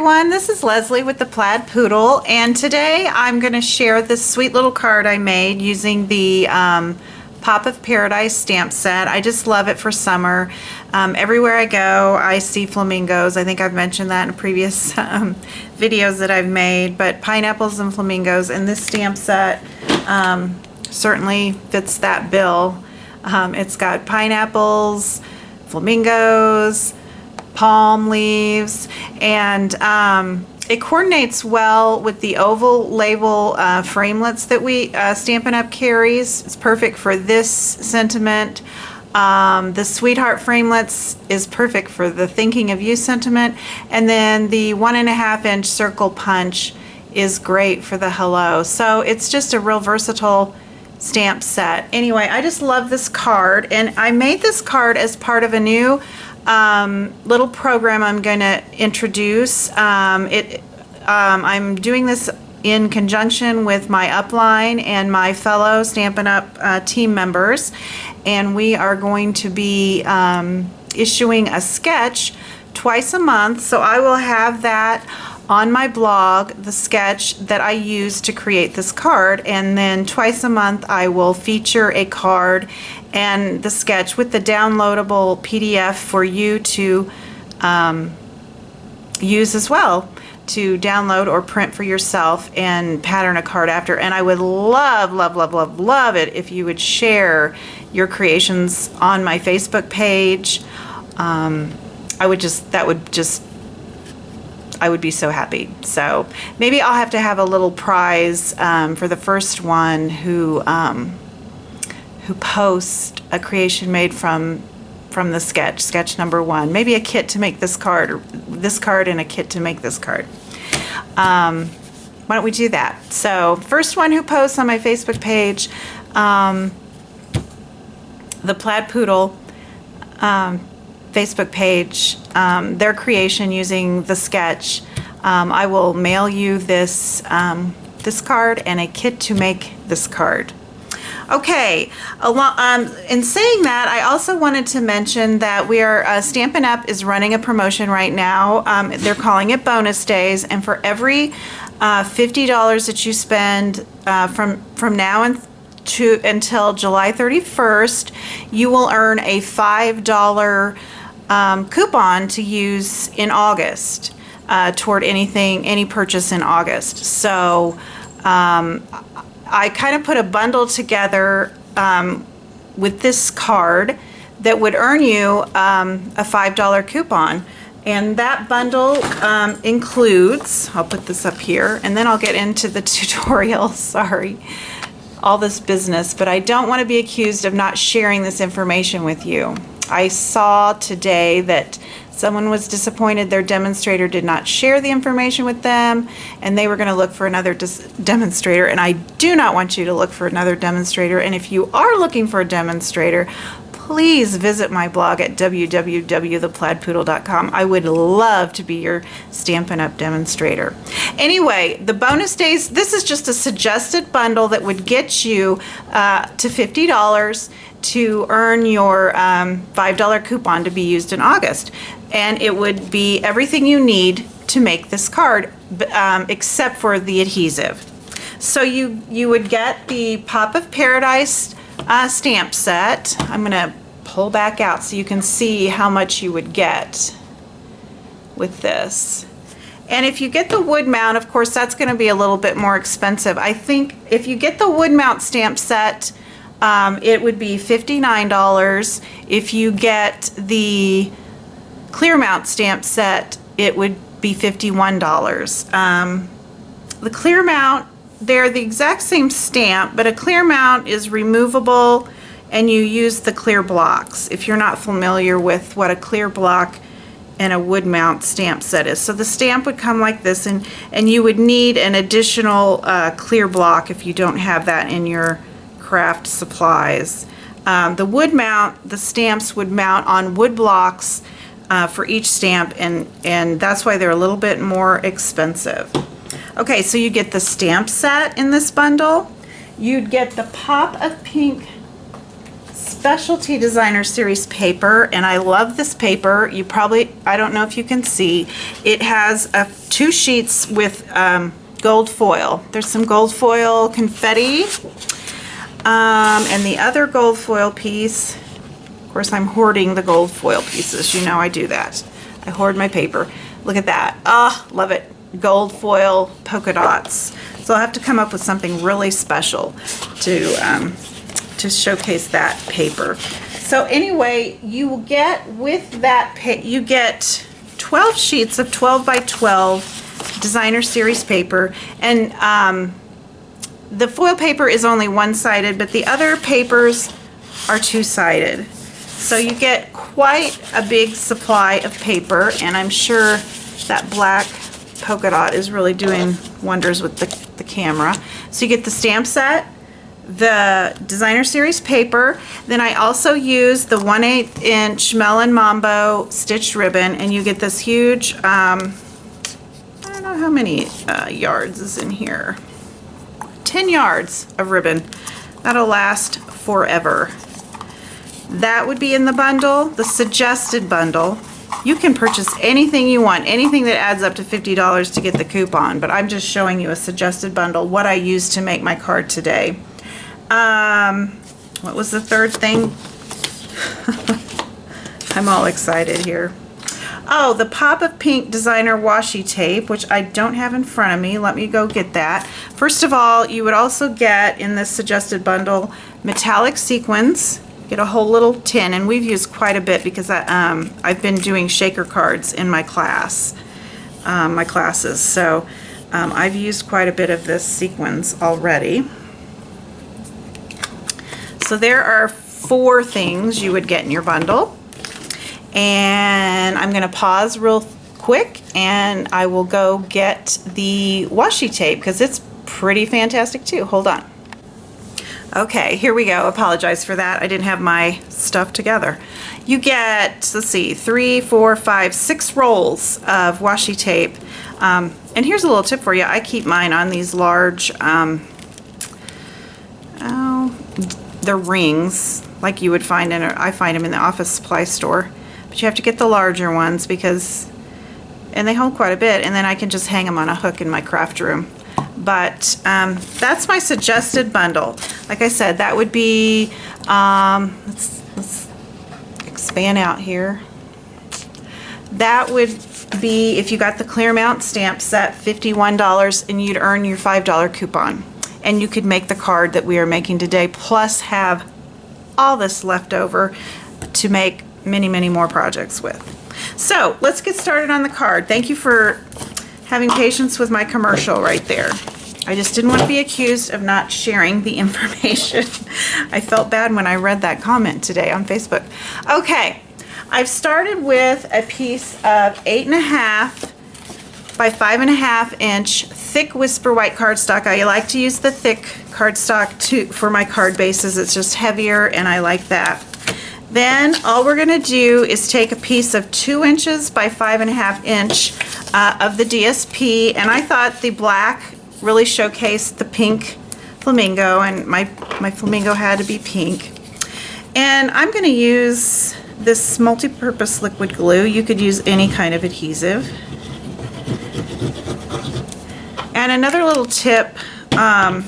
everyone, this is Leslie with the Plaid Poodle, and today I'm going to share this sweet little card I made using the Pop of Paradise stamp set. I just love it for summer. Everywhere I go I see flamingos. I think I've mentioned that in previous videos that I've made, but pineapples and flamingos, and this stamp set certainly fits that bill. It's got pineapples, flamingos, palm leaves, and it coordinates well with the oval label framelits that we Stampin' Up! Carries. It's perfect for this sentiment. The Sweetheart framelits is perfect for the Thinking of You sentiment, and then the 1.5 inch circle punch is great for the hello. So it's just a real versatile stamp set. Anyway, I just love this card, and I made this card as part of a new little program I'm going to introduce. I'm doing this in conjunction with my upline and my fellow Stampin' Up! Team members, and we are going to be issuing a sketch twice a month. So I will have that on my blog, the sketch that I used to create this card, and then twice a month I will feature a card and the sketch with the downloadable PDF for you to use as well, to download or print for yourself and pattern a card after. And I would love, love, love, love, love it if you would share your creations on my Facebook page. I would be so happy. So maybe I'll have to have a little prize for the first one who posts a creation made from the sketch number 1. Maybe a kit to make this card, or this card and a kit to make this card. Why don't we do that? So first one who posts on my Facebook page, the Plaid Poodle Facebook page, their creation using the sketch, I will mail you this this card and a kit to make this card. Okay, in saying that, I also wanted to mention that we are, Stampin' Up! Is running a promotion right now. They're calling it Bonus Days, and for every $50 that you spend from now until July 31st, you will earn a $5 coupon to use in August toward any purchase in August. So I kind of put a bundle together with this card that would earn you a $5 coupon. And that bundle includes, I'll put this up here, and then I'll get into the tutorial, sorry, all this business, but I don't want to be accused of not sharing this information with you. I saw today that someone was disappointed their demonstrator did not share the information with them, and they were going to look for another demonstrator, and I do not want you to look for another demonstrator. And if you are looking for a demonstrator, please visit my blog at www.theplaidpoodle.com. I would love to be your Stampin' Up! Demonstrator. Anyway, the bonus days, this is just a suggested bundle that would get you to $50 to earn your $5 coupon to be used in August. And it would be everything you need to make this card, except for the adhesive. So you would get the Pop of Paradise stamp set. I'm going to pull back out so you can see how much you would get with this. And if you get the wood mount, of course, that's going to be a little bit more expensive. I think if you get the wood mount stamp set, it would be $59. If you get the clear mount stamp set, it would be $51. The clear mount, they're the exact same stamp, but a clear mount is removable and you use the clear blocks, if you're not familiar with what a clear block and a wood mount stamp set is. So the stamp would come like this, and you would need an additional clear block if you don't have that in your craft supplies. The wood mount, the stamps would mount on wood blocks for each stamp, and that's why they're a little bit more expensive. Okay, so you get the stamp set in this bundle. You'd get the Pop of Pink specialty designer series paper, and I love this paper. You probably, I don't know if you can see, it has 2 sheets with gold foil. There's some gold foil confetti, and the other gold foil piece, of course I'm hoarding the gold foil pieces. You know I do that. I hoard my paper. Look at that. Oh, love it. Gold foil polka dots. So I'll have to come up with something really special to showcase that paper. So anyway, you will get with that, you get 12 sheets of 12 by 12 designer series paper, and the foil paper is only one-sided, but the other papers are two-sided. So you get quite a big supply of paper, and I'm sure that black polka dot is really doing wonders with the camera. So you get the stamp set, the designer series paper, then I also use the 1/8 inch Melon Mambo stitched ribbon, and you get this huge, I don't know how many yards is in here, 10 yards of ribbon. That'll last forever. That would be in the bundle, the suggested bundle. You can purchase anything you want, anything that adds up to $50 to get the coupon, but I'm just showing you a suggested bundle, what I used to make my card today. What was the third thing? I'm all excited here. Oh, the Pop of Pink designer washi tape, which I don't have in front of me. Let me go get that. First of all, you would also get in this suggested bundle metallic sequins. Get a whole little tin, and we've used quite a bit because I've been doing shaker cards in my class, my classes. So I've used quite a bit of this sequins already. So there are 4 things you would get in your bundle. And I'm going to pause real quick, and I will go get the washi tape because it's pretty fantastic too. Hold on. Okay, here we go. Apologize for that. I didn't have my stuff together. You get, let's see, 3, 4, 5, 6 rolls of washi tape. And here's a little tip for you. I keep mine on these large, they're rings, like you would find in, I find them in the office supply store. But you have to get the larger ones because, and they hold quite a bit, and then I can just hang them on a hook in my craft room. But that's my suggested bundle. Like I said, that would be, let's expand out here. That would be, if you got the Clearmount stamp set, $51, and you'd earn your $5 coupon. And you could make the card that we are making today, plus have all this left over to make many, many more projects with. So let's get started on the card. Thank you for having patience with my commercial right there. I just didn't want to be accused of not sharing the information. I felt bad when I read that comment today on Facebook. Okay, I've started with a piece of 8.5 by 5.5 inch thick Whisper White cardstock. I like to use the thick cardstock for my card bases. It's just heavier, and I like that. Then all we're going to do is take a piece of 2 inches by 5.5 inch of the DSP, and I thought the black really showcased the pink flamingo, and my flamingo had to be pink. And I'm going to use this multi-purpose liquid glue. You could use any kind of adhesive. And another little tip, I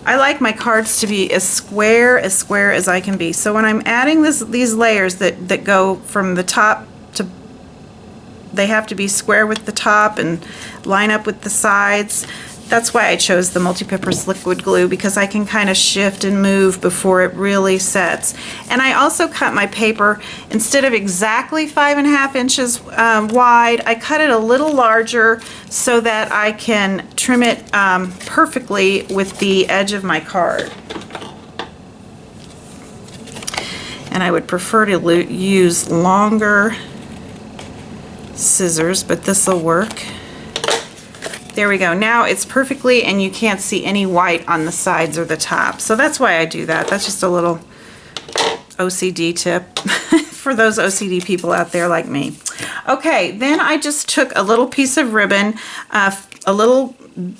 like my cards to be as square as I can be. So when I'm adding these layers that go from the top to, they have to be square with the top and line up with the sides. That's why I chose the multi-purpose liquid glue, because I can kind of shift and move before it really sets. And I also cut my paper, instead of exactly 5.5 inches wide, I cut it a little larger so that I can trim it perfectly with the edge of my card. And I would prefer to use longer scissors, but this will work. There we go. Now it's perfectly, and you can't see any white on the sides or the top. So that's why I do that. That's just a little OCD tip for those OCD people out there like me. Okay, then I just took a little piece of ribbon, a little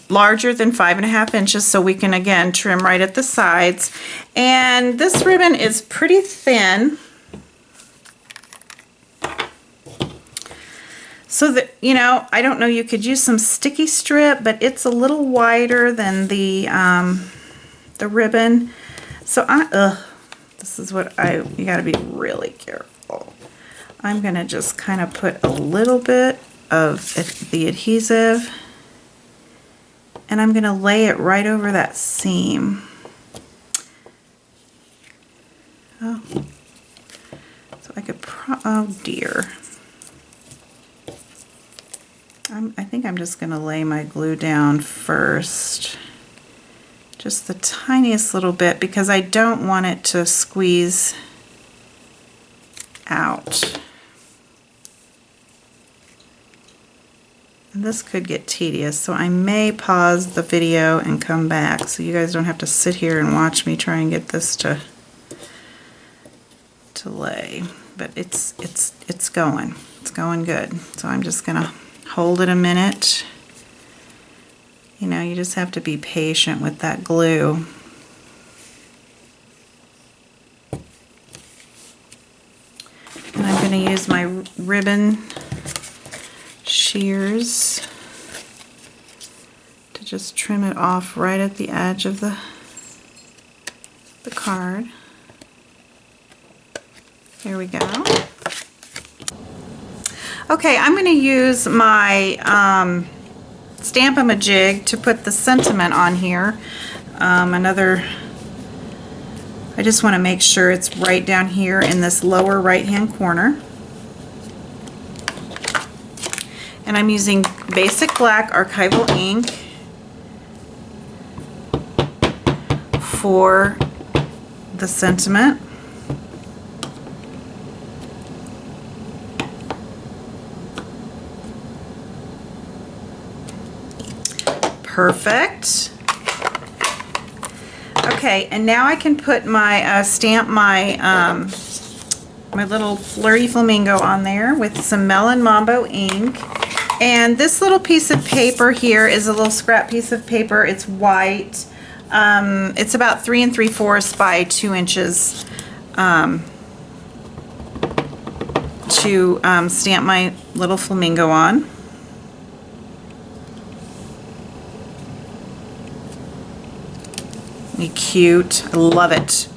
larger than 5.5 inches, so we can again trim right at the sides. And this ribbon is pretty thin, so that, you know, I don't know, you could use some sticky strip, but it's a little wider than the ribbon. So this is what you gotta be really careful. I'm gonna just kind of put a little bit of the adhesive, and I'm gonna lay it right over that seam. Oh, so I could, oh dear. I think I'm just gonna lay my glue down first. Just the tiniest little bit, because I don't want it to squeeze out. And this could get tedious, so I may pause the video and come back so you guys don't have to sit here and watch me try and get this to lay. But it's going. It's going good. So I'm just gonna hold it a minute. You know, you just have to be patient with that glue. And I'm going to use my ribbon shears to just trim it off right at the edge of the card. There we go. Okay, I'm going to use my Stampin' jig to put the sentiment on here. I just want to make sure it's right down here in this lower right hand corner. And I'm using basic black archival ink for the sentiment. Perfect. Okay, and now I can put my stamp my my little flirty flamingo on there with some Melon Mambo ink. And this little piece of paper here is a little scrap piece of paper. It's white. It's about 3 3/4 by 2 inches to stamp my little flamingo on. Cute. I love it.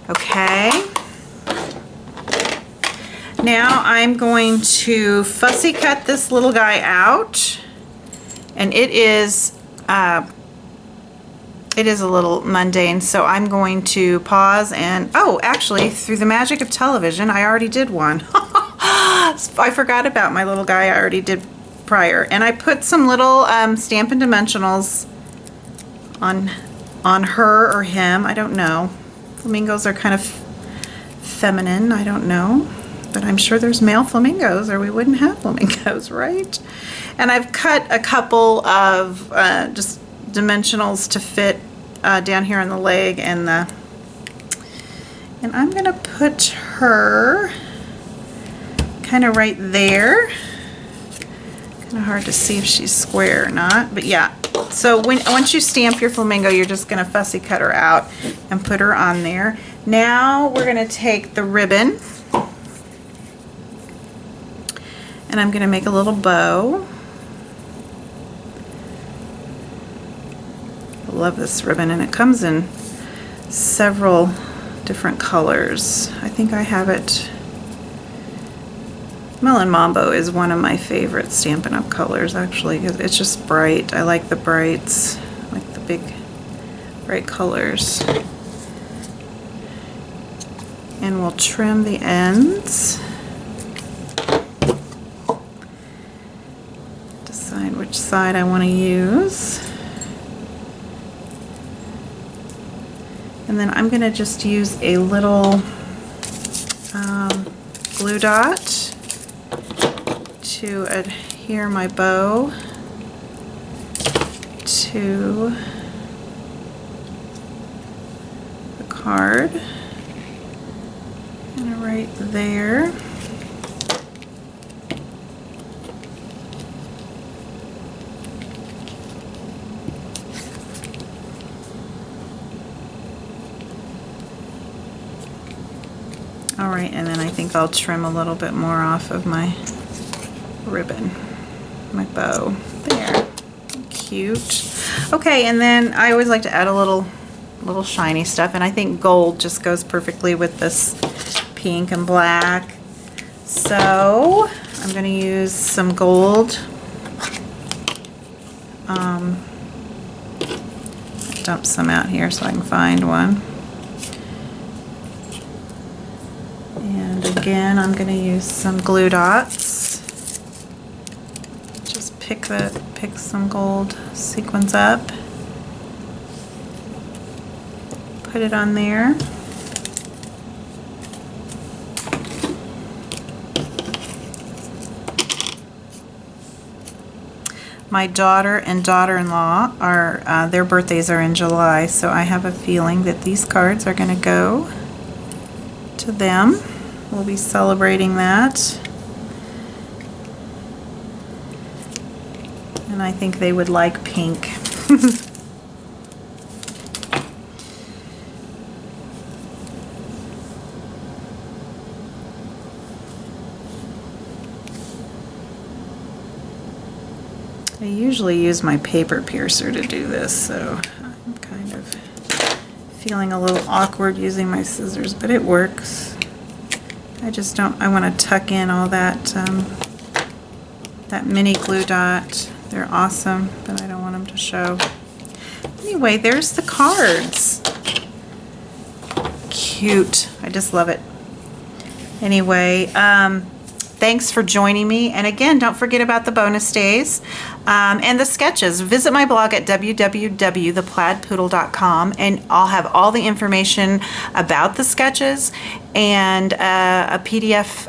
Okay. Now I'm going to fussy cut this little guy out, and it is a little mundane, so I'm going to pause and, oh, actually, through the magic of television, I already did one. I forgot about my little guy I already did prior, and I put some little Stampin' Dimensionals on her or him, I don't know. Flamingos are kind of feminine, I don't know. But I'm sure there's male flamingos or we wouldn't have flamingos, right? And I've cut a couple of just dimensionals to fit down here on the leg and I'm gonna put her kind of right there. Kind of hard to see if she's square or not, but yeah. So once you stamp your flamingo, you're just going to fussy cut her out and put her on there. Now we're going to take the ribbon and I'm going to make a little bow. I love this ribbon, and it comes in several different colors. I think I have it. Melon Mambo is one of my favorite Stampin' Up! Colors, actually, because it's just bright. I like the brights, I like the big bright colors. And we'll trim the ends. Decide which side I want to use. And then I'm going to just use a little glue dot to adhere my bow to the card, and right there. All right, and then I think I'll trim a little bit more off of my ribbon, my bow. There. Cute. Okay, and then I always like to add a little shiny stuff, and I think gold just goes perfectly with this pink and black. So I'm going to use some gold. Dump some out here so I can find one. And again, I'm going to use some glue dots. Just pick some gold sequins up. Put it on there. My daughter and daughter-in-law are, their birthdays are in July, so I have a feeling that these cards are going to go to them. We'll be celebrating that. And I think they would like pink. I usually use my paper piercer to do this, so I'm kind of feeling a little awkward using my scissors, but it works. I just don't, I want to tuck in all that, that mini glue dot. They're awesome, but I don't want them to show. Anyway, there's the cards. Cute. I just love it. Anyway, thanks for joining me. And again, don't forget about the bonus days and the sketches. Visit my blog at www.theplaidpoodle.com, and I'll have all the information about the sketches and a PDF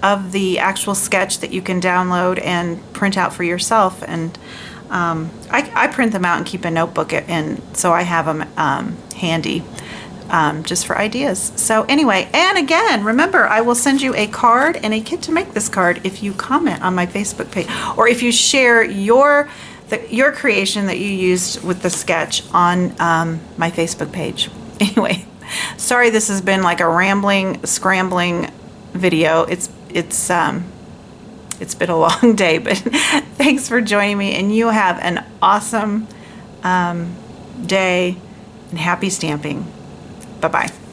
of the actual sketch that you can download and print out for yourself. And I print them out and keep a notebook, and so I have them handy. Just for ideas. So anyway, and again, remember, I will send you a card and a kit to make this card if you comment on my Facebook page, or if you share your creation that you used with the sketch on my Facebook page. Anyway, sorry this has been like a rambling, scrambling video. It's been a long day, but thanks for joining me, and you have an awesome day, and happy stamping. Bye-bye.